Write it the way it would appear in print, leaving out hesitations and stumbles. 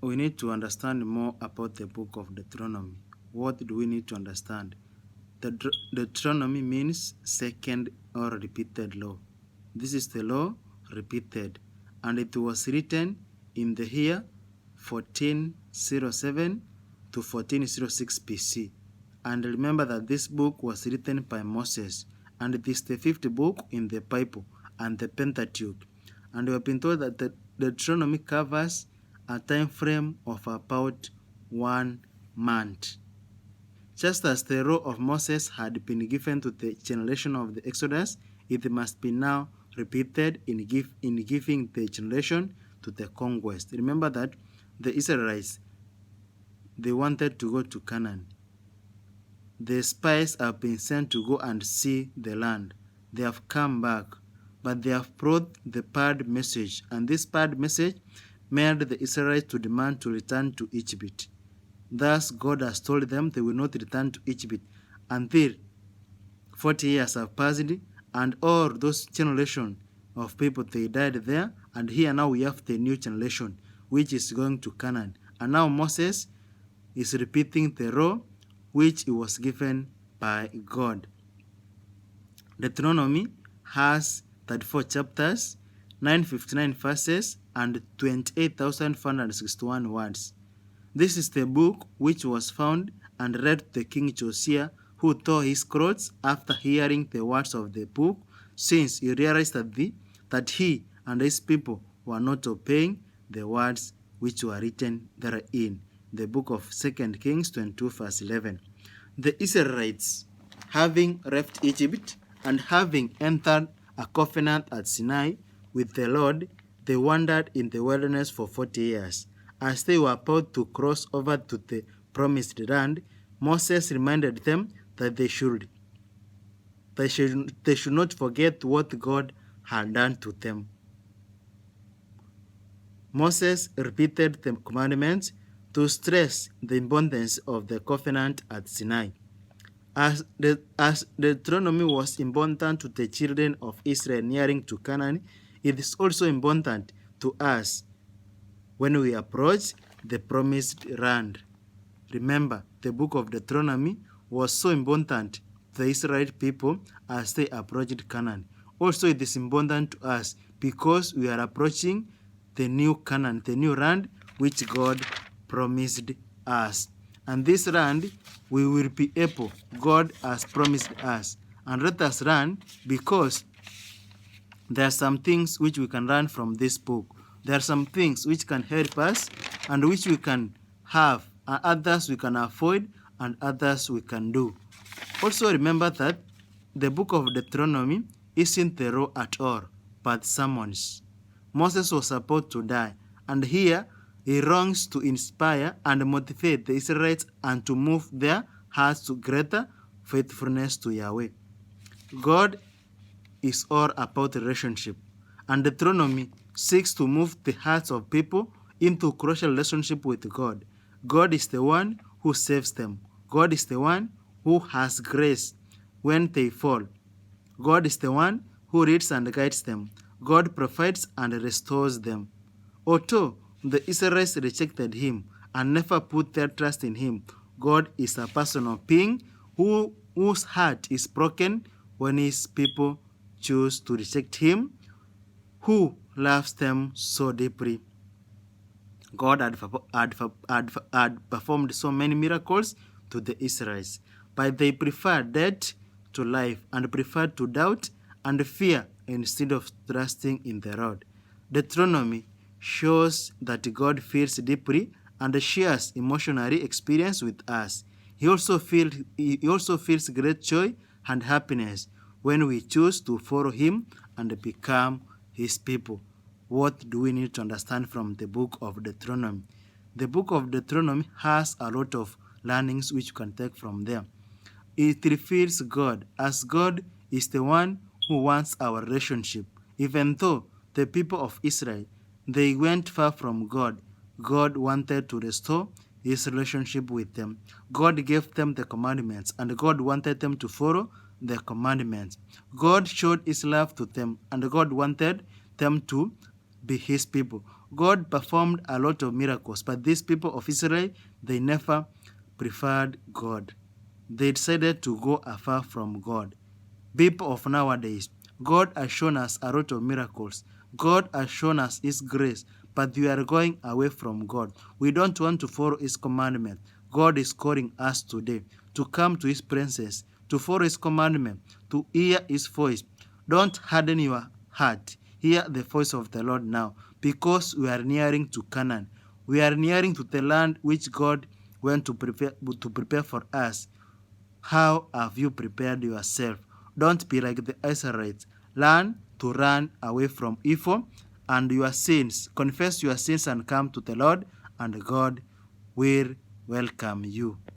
we need to understand more about the book of Deuteronomy. What do we need to understand? Deuteronomy means second or repeated law. This is the law repeated, and it was written in the year 1407 to 1406 BC. And remember that this book was written by Moses, and it is the fifth book in the Bible and the Pentateuch. And we have been told that the Deuteronomy covers a time frame of about 1 month. Just as the law of Moses had been given to the generation of the Exodus, it must be now repeated in giving the generation to the conquest. Remember that the Israelites, they wanted to go to Canaan. The spies have been sent to go and see the land. They have come back, but they have brought the bad message, and this bad message made the Israelites to demand to return to Egypt. Thus, God has told them they will not return to Egypt until 40 years have passed, and all those generation of people, they died there. And here now we have the new generation, which is going to Canaan. And now Moses is repeating the law which was given by God. Deuteronomy has 34 chapters, 959 verses, and 28,461 words. This is the book which was found and read to the King Josiah, who tore his clothes after hearing the words of the book, since he realized that he and his people were not obeying the words which were written therein. The book of 2 Kings 22 verse 11. The Israelites, having left Egypt and having entered a covenant at Sinai with the Lord, they wandered in the wilderness for 40 years. As they were about to cross over to the promised land, Moses reminded them that they should not forget what God had done to them. Moses repeated the commandments to stress the importance of the covenant at Sinai. As Deuteronomy was important to the children of Israel nearing to Canaan, it is also important to us when we approach the promised land. Remember, the book of Deuteronomy was so important to the Israelite people as they approached Canaan. Also, it is important to us because we are approaching the new Canaan, the new land which God promised us. And this land we will be able, God has promised us. And let us run, because there are some things which we can learn from this book. There are some things which can help us and which we can have, and others we can avoid, and others we can do. Also remember that the book of Deuteronomy isn't the law at all, but sermons. Moses was about to die, and here he longs to inspire and motivate the Israelites and to move their hearts to greater faithfulness to Yahweh. God is all about relationship, and Deuteronomy seeks to move the hearts of people into crucial relationship with God. God is the one who saves them. God is the one who has grace when they fall. God is the one who leads and guides them. God provides and restores them. Although the Israelites rejected him and never put their trust in him, God is a personal being whose heart is broken when his people choose to reject him, who loves them so deeply. God had performed so many miracles to the Israelites, but they preferred death to life and preferred to doubt and fear instead of trusting in the Lord. Deuteronomy shows that God feels deeply and shares emotionally experience with us. He also feels great joy and happiness when we choose to follow him and become his people. What do we need to understand from the book of Deuteronomy? The book of Deuteronomy has a lot of learnings which you can take from there. It reveals God, as God is the one who wants our relationship. Even though the people of Israel, they went far from God, God wanted to restore his relationship with them. God gave them the commandments, and God wanted them to follow the commandments. God showed his love to them, and God wanted them to be his people. God performed a lot of miracles, but these people of Israel, they never preferred God. They decided to go afar from God. People of nowadays, God has shown us a lot of miracles. God has shown us His grace, but we are going away from God. We don't want to follow His commandment. God is calling us today to come to His presence, to follow His commandment, to hear His voice. Don't harden your heart. Hear the voice of the Lord now, because we are nearing to Canaan. We are nearing to the land which God went to prepare for us. How have you prepared yourself? Don't be like the Israelites. Learn to run away from evil and your sins. Confess your sins and come to the Lord, and God will welcome you.